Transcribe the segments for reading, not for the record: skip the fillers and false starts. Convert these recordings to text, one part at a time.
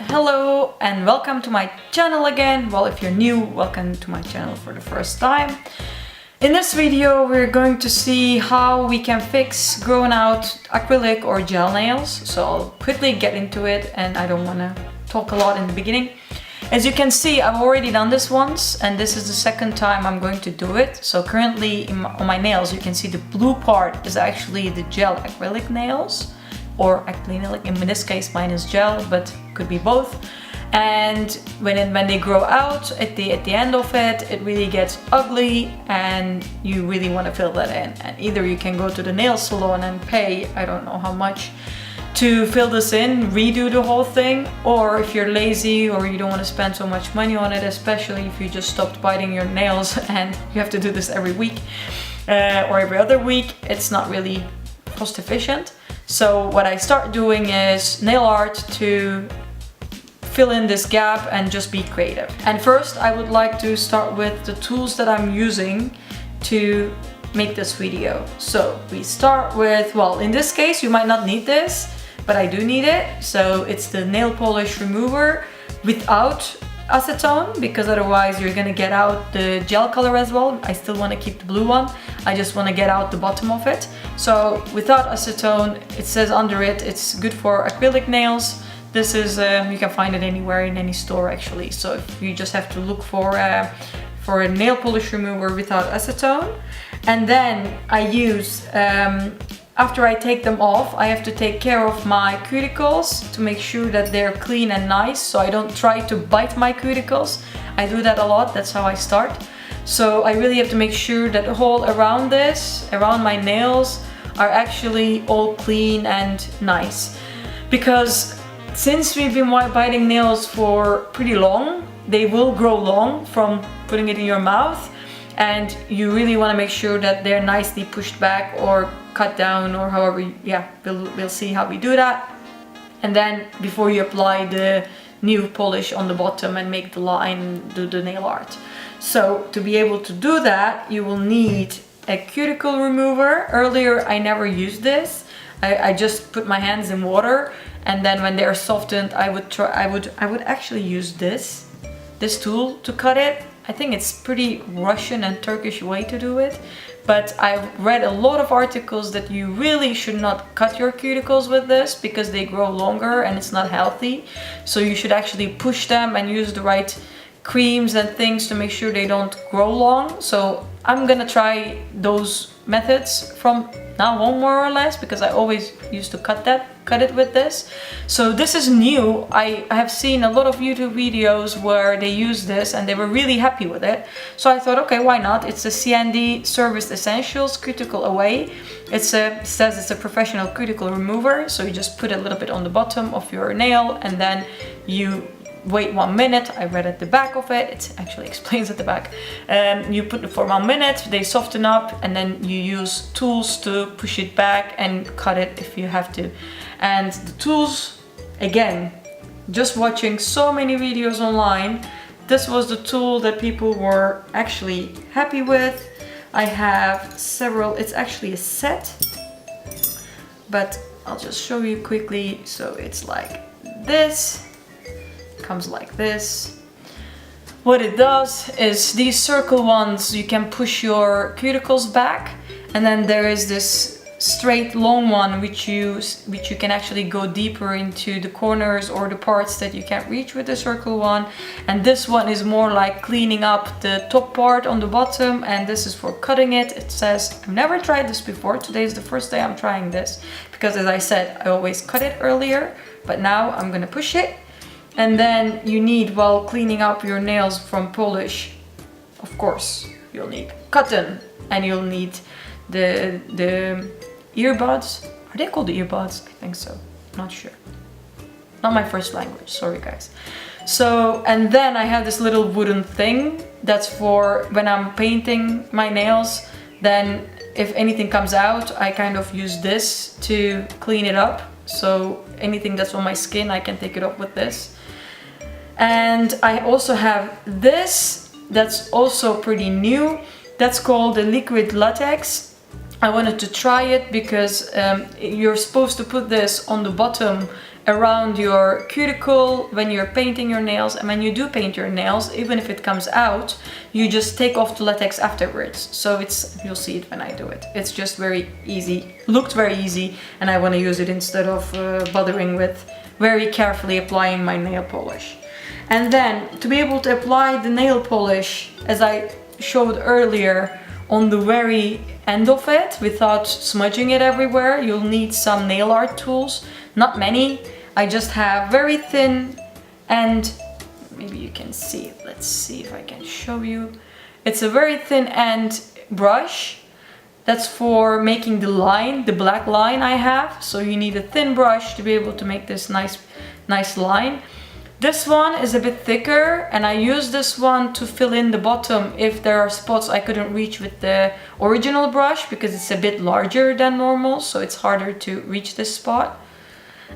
Hello and welcome to my channel again. Well, if you're new, welcome to my channel for the first time. In this video we're going to see how we can fix grown out acrylic or gel nails. So I'll quickly get into it and I don't want to talk a lot in the beginning. As you can see, I've already done this once and this is the second time I'm going to do it. So currently on my nails you can see the blue part is actually the gel acrylic nails. Or acrylic, in this case mine is gel, but could be both. And when they grow out at the end of it, it really gets ugly and you really want to fill that in. And either you can go to the nail salon and pay, I don't know how much, to fill this in, redo the whole thing, or if you're lazy or you don't want to spend so much money on it, especially if you just stopped biting your nails and you have to do this every week or every other week, it's not really cost efficient. So what I start doing is nail art to fill in this gap and just be creative. And first I would like to start with the tools that I'm using to make this video. So we start with, well, in this case you might not need this, but I do need it. So it's the nail polish remover without acetone, because otherwise you're gonna get out the gel color as well. I still want to keep the blue one. I just want to get out the bottom of it. So without acetone, it says under it, it's good for acrylic nails. This is, you can find it anywhere in any store actually. So if you just have to look for a nail polish remover without acetone. And then I use, after I take them off, I have to take care of my cuticles to make sure that they're clean and nice. So I don't try to bite my cuticles. I do that a lot, that's how I start. So I really have to make sure that the whole around this, around my nails, are actually all clean and nice. Because since we've been biting nails for pretty long, they will grow long from putting it in your mouth. And you really want to make sure that they're nicely pushed back or cut down, or however, yeah, we'll see how we do that. And then before you apply the new polish on the bottom and make the line, do the nail art. So to be able to do that, you will need a cuticle remover. Earlier I never used this. I just put my hands in water, and then when they're softened I would actually use this tool to cut it. I think it's pretty Russian and Turkish way to do it, but I've read a lot of articles that you really should not cut your cuticles with this because they grow longer and it's not healthy. So you should actually push them and use the right creams and things to make sure they don't grow long. So I'm gonna try those methods from now on, more or less, because I always used to cut it with this. So this is new. I have seen a lot of YouTube videos where they use this and they were really happy with it. So I thought, okay, why not? It's a CND Service Essentials Cuticle Away. It says it's a professional cuticle remover. So you just put a little bit on the bottom of your nail and then you wait 1 minute. I read at the back of it. It actually explains at the back. You put it for 1 minute, they soften up, and then you use tools to push it back and cut it if you have to. And the tools, again, just watching so many videos online, this was the tool that people were actually happy with. I have several, it's actually a set, but I'll just show you quickly. So it's like this. Comes like this. What it does is these circle ones, you can push your cuticles back, and then there is this straight long one which you can actually go deeper into the corners or the parts that you can't reach with the circle one. And this one is more like cleaning up the top part on the bottom, and this is for cutting it. It says, I've never tried this before. Today is the first day I'm trying this because, as I said, I always cut it earlier, but now I'm gonna push it. And then you need, while cleaning up your nails from polish, of course, you'll need cotton, and you'll need the earbuds. Are they called the earbuds? I think so. Not sure. Not my first language, sorry guys. So, and then I have this little wooden thing that's for when I'm painting my nails. Then if anything comes out, I kind of use this to clean it up. So anything that's on my skin, I can take it off with this. And I also have this, that's also pretty new. That's called the liquid latex. I wanted to try it because you're supposed to put this on the bottom around your cuticle when you're painting your nails. And when you do paint your nails, even if it comes out, you just take off the latex afterwards. So you'll see it when I do it. It's just very easy, looked very easy, and I want to use it instead of bothering with very carefully applying my nail polish. And then to be able to apply the nail polish, as I showed earlier, on the very end of it without smudging it everywhere, you'll need some nail art tools. Not many. I just have very thin, and maybe you can see, let's see if I can show you. It's a very thin end brush. That's for making the line, the black line I have. So you need a thin brush to be able to make this nice line. This one is a bit thicker, and I use this one to fill in the bottom if there are spots I couldn't reach with the original brush, because it's a bit larger than normal, so it's harder to reach this spot.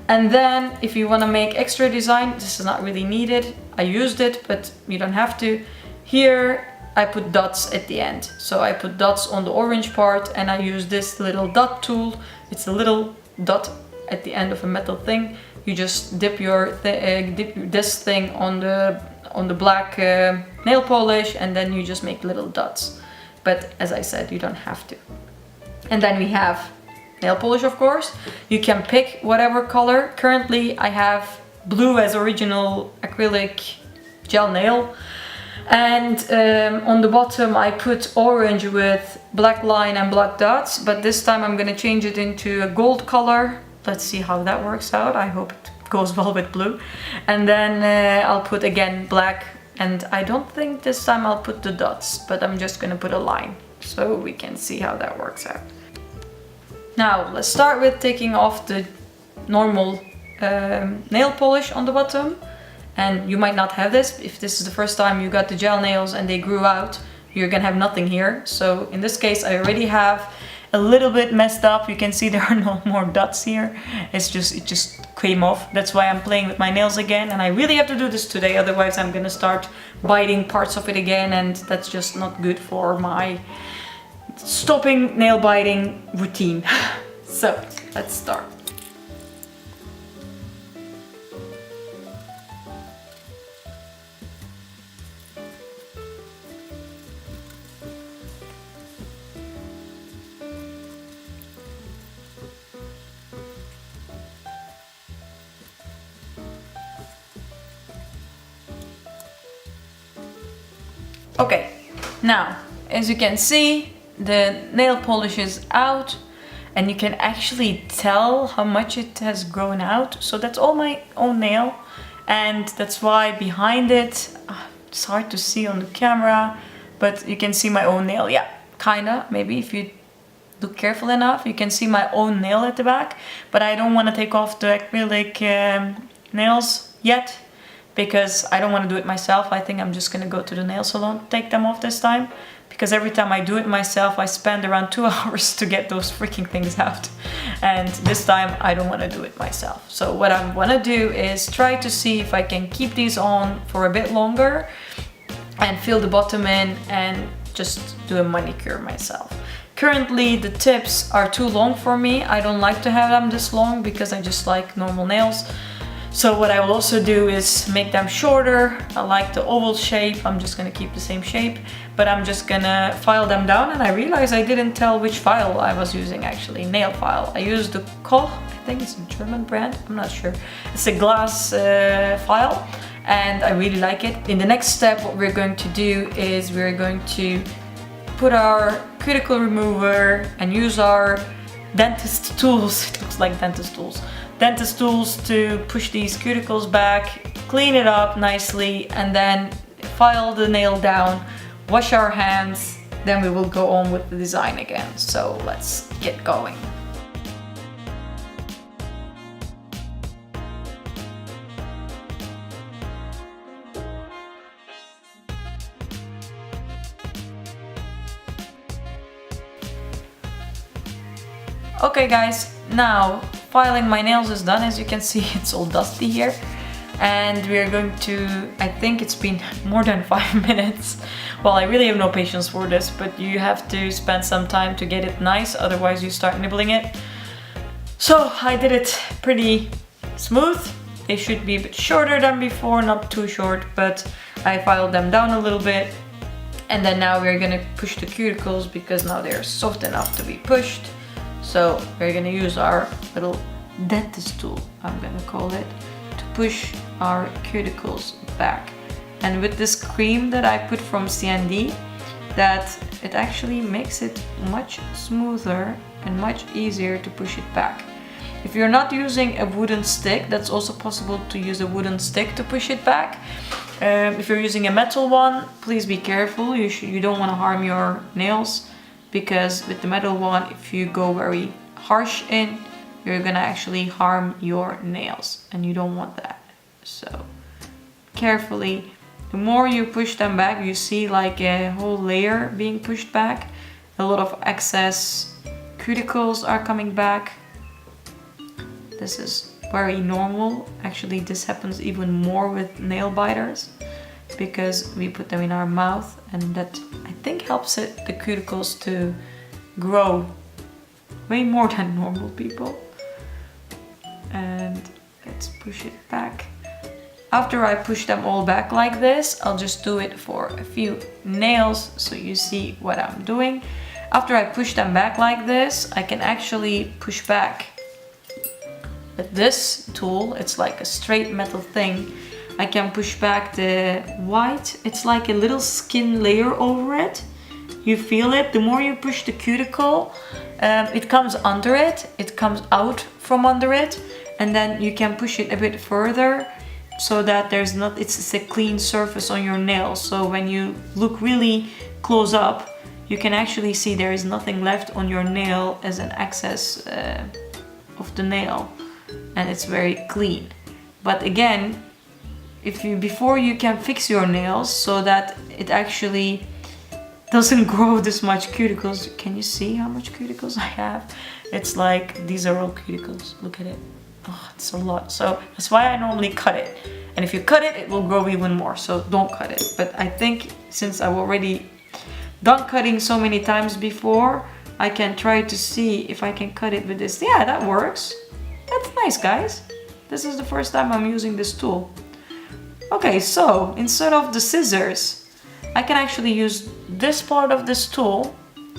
And then if you want to make extra design, this is not really needed. I used it, but you don't have to. Here I put dots at the end. So I put dots on the orange part, and I use this little dot tool. It's a little dot at the end of a metal thing. You just dip this thing on the black nail polish, and then you just make little dots. But as I said, you don't have to. And then we have nail polish, of course. You can pick whatever color. Currently I have blue as original acrylic gel nail. And on the bottom I put orange with black line and black dots, but this time I'm gonna change it into a gold color. Let's see how that works out. I hope it goes well with blue. And then I'll put again black, and I don't think this time I'll put the dots, but I'm just gonna put a line so we can see how that works out. Now let's start with taking off the normal nail polish on the bottom. And you might not have this. If this is the first time you got the gel nails and they grew out, you're gonna have nothing here. So in this case I already have a little bit messed up. You can see there are no more dots here. It just came off. That's why I'm playing with my nails again, and I really have to do this today, otherwise I'm gonna start biting parts of it again, and that's just not good for my stopping nail biting routine. So let's start. Okay, now as you can see, the nail polish is out, and you can actually tell how much it has grown out. So that's all my own nail, and that's why behind it, it's hard to see on the camera, but you can see my own nail. Yeah, kinda, maybe if you look careful enough, you can see my own nail at the back, but I don't want to take off the acrylic nails yet, because I don't want to do it myself. I think I'm just gonna go to the nail salon to take them off this time, because every time I do it myself I spend around 2 hours to get those freaking things out, and this time I don't want to do it myself. So what I want to do is try to see if I can keep these on for a bit longer and fill the bottom in and just do a manicure myself. Currently the tips are too long for me. I don't like to have them this long because I just like normal nails. So what I will also do is make them shorter. I like the oval shape. I'm just gonna keep the same shape, but I'm just gonna file them down. And I realized I didn't tell which file I was using actually, nail file. I used the Koch, I think it's a German brand, I'm not sure. It's a glass file, and I really like it. In the next step, what we're going to do is we're going to put our cuticle remover and use our dentist tools. It looks like dentist tools. Dentist tools to push these cuticles back, clean it up nicely, and then file the nail down, wash our hands, then we will go on with the design again. So let's get going. Okay guys, now filing my nails is done. As you can see, it's all dusty here, and we're going to, I think it's been more than 5 minutes. Well, I really have no patience for this, but you have to spend some time to get it nice, otherwise you start nibbling it. So I did it pretty smooth. They should be a bit shorter than before, not too short, but I filed them down a little bit. And then now we're gonna push the cuticles because now they're soft enough to be pushed. So we're gonna use our little dentist tool, I'm gonna call it, to push our cuticles back. And with this cream that I put from CND, that it actually makes it much smoother and much easier to push it back. If you're not using a wooden stick, that's also possible to use a wooden stick to push it back. If you're using a metal one, please be careful. You don't want to harm your nails, because with the metal one, if you go very harsh in, you're gonna actually harm your nails, and you don't want that. So carefully, the more you push them back, you see like a whole layer being pushed back. A lot of excess cuticles are coming back. This is very normal. Actually, this happens even more with nail biters because we put them in our mouth, and that I think helps the cuticles to grow way more than normal people. And let's push it back. After I push them all back like this, I'll just do it for a few nails so you see what I'm doing. After I push them back like this, I can actually push back with this tool. It's like a straight metal thing. I can push back the white. It's like a little skin layer over it. You feel it. The more you push the cuticle, it comes under it. It comes out from under it. And then you can push it a bit further so that it's a clean surface on your nail. So when you look really close up, you can actually see there is nothing left on your nail as an excess of the nail. And it's very clean. But again, before you can fix your nails so that it actually doesn't grow this much cuticles. Can you see how much cuticles I have? It's like, these are all cuticles. Look at it. Oh, it's a lot. So that's why I normally cut it. And if you cut it, it will grow even more. So don't cut it. But I think since I've already done cutting so many times before, I can try to see if I can cut it with this. Yeah, that works. That's nice, guys. This is the first time I'm using this tool. Okay, so instead of the scissors, I can actually use this part of this tool.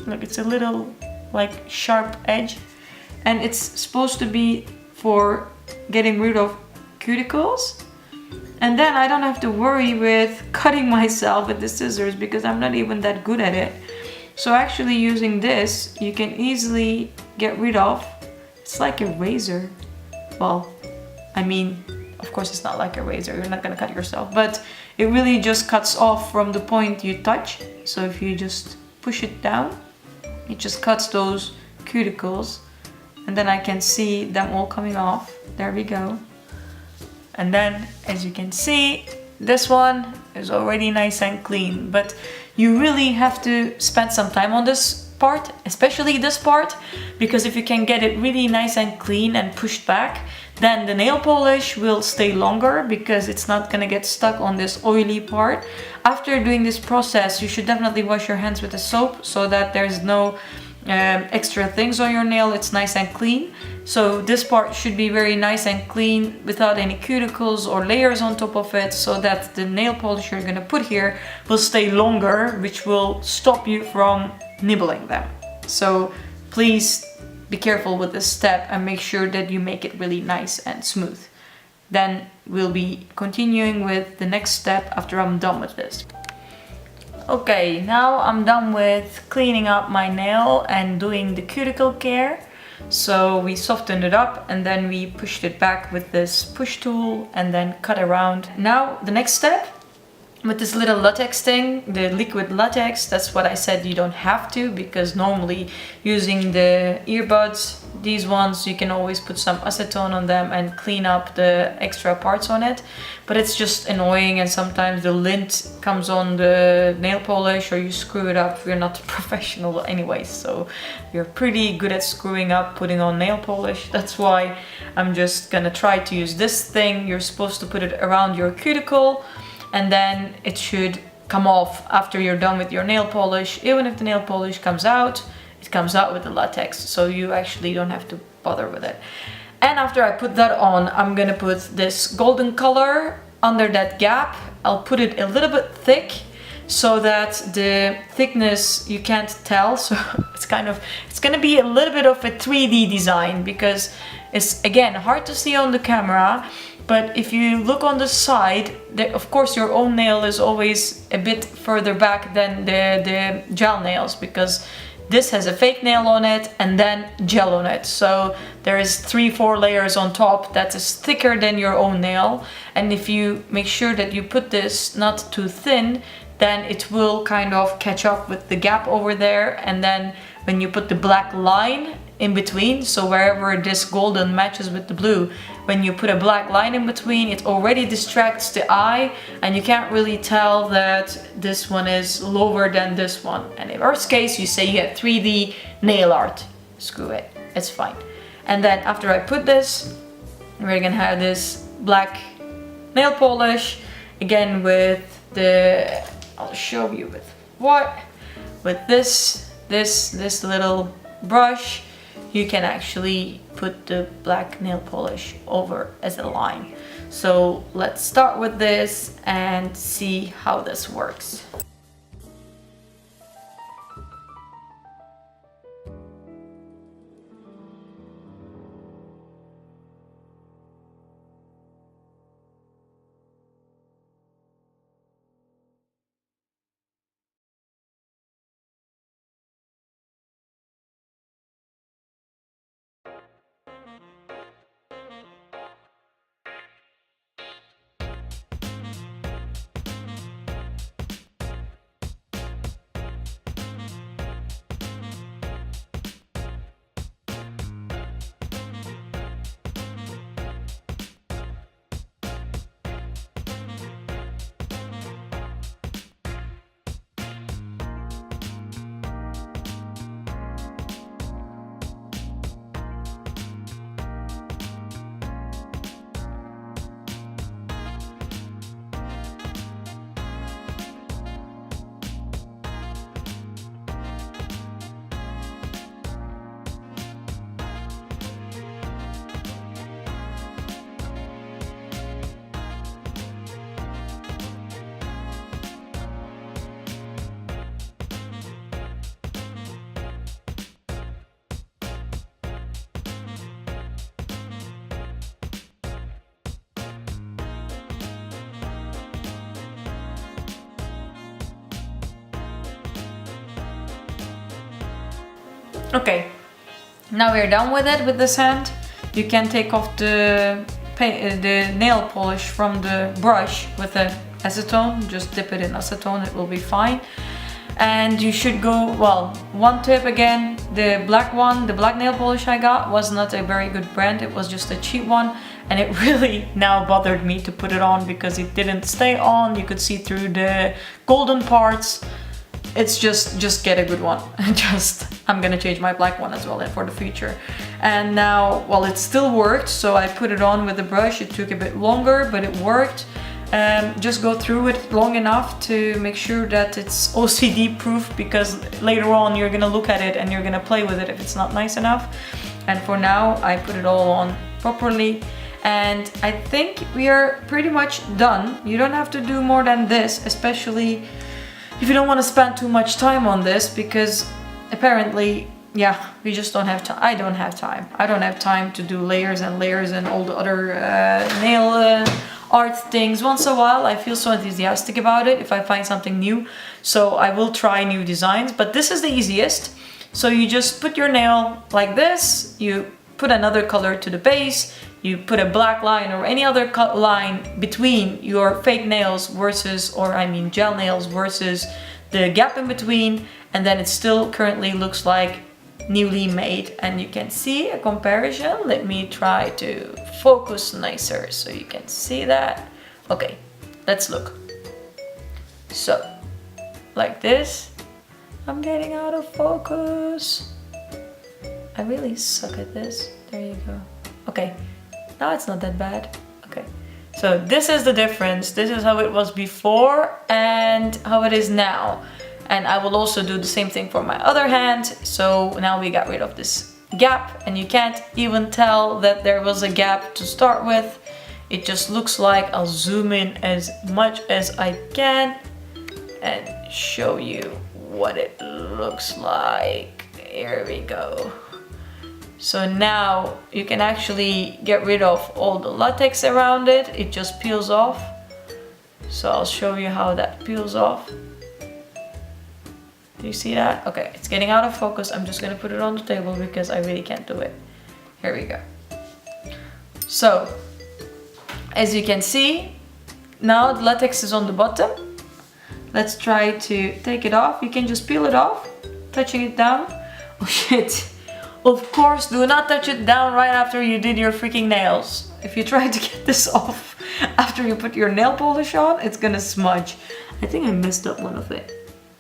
Look, it's a little like sharp edge, and it's supposed to be for getting rid of cuticles. And then I don't have to worry with cutting myself with the scissors because I'm not even that good at it. So actually using this, you can easily get rid of. It's like a razor. Well, I mean, of course it's not like a razor, you're not gonna cut yourself, but it really just cuts off from the point you touch. So if you just push it down, it just cuts those cuticles, and then I can see them all coming off. There we go. And then, as you can see, this one is already nice and clean, but you really have to spend some time on this part, especially this part, because if you can get it really nice and clean and pushed back, then the nail polish will stay longer because it's not gonna get stuck on this oily part. After doing this process, you should definitely wash your hands with a soap so that there's no extra things on your nail. It's nice and clean. So this part should be very nice and clean without any cuticles or layers on top of it, so that the nail polish you're gonna put here will stay longer, which will stop you from nibbling them. So please be careful with this step and make sure that you make it really nice and smooth. Then we'll be continuing with the next step after I'm done with this. Okay, now I'm done with cleaning up my nail and doing the cuticle care. So we softened it up and then we pushed it back with this push tool and then cut around. Now the next step, with this little latex thing, the liquid latex, that's what I said you don't have to, because normally using the earbuds, these ones, you can always put some acetone on them and clean up the extra parts on it. But it's just annoying, and sometimes the lint comes on the nail polish or you screw it up. We're not professional anyway, so we're pretty good at screwing up, putting on nail polish. That's why I'm just gonna try to use this thing. You're supposed to put it around your cuticle, and then it should come off after you're done with your nail polish. Even if the nail polish comes out, it comes out with the latex, so you actually don't have to bother with it. And after I put that on, I'm gonna put this golden color under that gap. I'll put it a little bit thick so that the thickness you can't tell. So it's gonna be a little bit of a 3D design, because it's again hard to see on the camera. But if you look on the side, of course your own nail is always a bit further back than the gel nails, because this has a fake nail on it and then gel on it. So there is 3-4 layers on top that is thicker than your own nail. And if you make sure that you put this not too thin, then it will kind of catch up with the gap over there. And then when you put the black line in between, so wherever this golden matches with the blue, when you put a black line in between, it already distracts the eye and you can't really tell that this one is lower than this one. And in worst case, you say you have 3D nail art. Screw it, it's fine. And then after I put this, we're gonna have this black nail polish, again with the, I'll show you with what, with this little brush. You can actually put the black nail polish over as a line. So let's start with this and see how this works. Okay, now we're done with it with this hand. You can take off the nail polish from the brush with the acetone. Just dip it in acetone, it will be fine. And you should go, well, one tip again, the black one, the black nail polish I got was not a very good brand, it was just a cheap one. And it really now bothered me to put it on because it didn't stay on. You could see through the golden parts. It's just get a good one. I'm gonna change my black one as well for the future. And now, well, it still worked, so I put it on with the brush. It took a bit longer, but it worked. Just go through it long enough to make sure that it's OCD proof, because later on you're gonna look at it and you're gonna play with it if it's not nice enough. And for now, I put it all on properly. And I think we are pretty much done. You don't have to do more than this, especially if you don't want to spend too much time on this, because apparently, yeah, we just don't have time. I don't have time. I don't have time to do layers and layers and all the other nail art things. Once in a while, I feel so enthusiastic about it if I find something new. So I will try new designs, but this is the easiest. So you just put your nail like this, you put another color to the base, you put a black line or any other line between your fake nails versus, or I mean gel nails versus the gap in between, and then it still currently looks like newly made. And you can see a comparison. Let me try to focus nicer so you can see that. Okay, let's look. So, like this. I'm getting out of focus. I really suck at this. There you go. Okay. Now it's not that bad. Okay, so this is the difference. This is how it was before and how it is now. And I will also do the same thing for my other hand. So now we got rid of this gap, and you can't even tell that there was a gap to start with. It just looks like, I'll zoom in as much as I can and show you what it looks like. Here we go. So now you can actually get rid of all the latex around it. It just peels off. So I'll show you how that peels off. Do you see that? Okay, it's getting out of focus. I'm just gonna put it on the table because I really can't do it. Here we go. So, as you can see, now the latex is on the bottom. Let's try to take it off. You can just peel it off, touching it down. Oh shit. Of course, do not touch it down right after you did your freaking nails. If you try to get this off after you put your nail polish on, it's gonna smudge. I think I messed up one of it.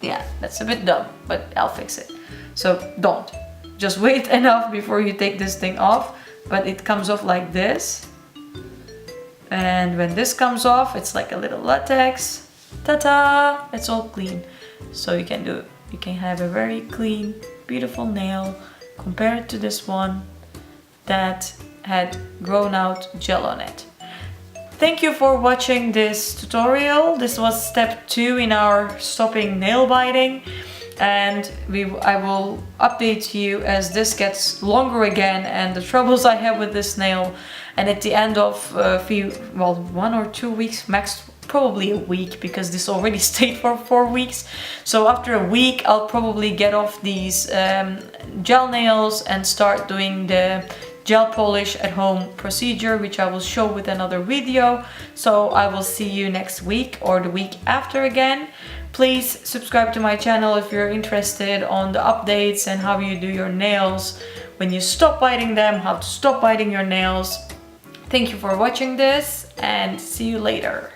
Yeah, that's a bit dumb, but I'll fix it. So don't. Just wait enough before you take this thing off. But it comes off like this. And when this comes off, it's like a little latex. Ta-ta! It's all clean. So you can have a very clean, beautiful nail compared to this one that had grown out gel on it. Thank you for watching this tutorial. This was step 2 in our stopping nail biting, and I will update you as this gets longer again and the troubles I have with this nail. And at the end of 1 or 2 weeks, max probably a week, because this already stayed for 4 weeks. So after a week I'll probably get off these gel nails and start doing the gel polish at home procedure, which I will show with another video. So I will see you next week or the week after again. Please subscribe to my channel if you're interested on the updates and how you do your nails when you stop biting them, how to stop biting your nails. Thank you for watching this, and see you later.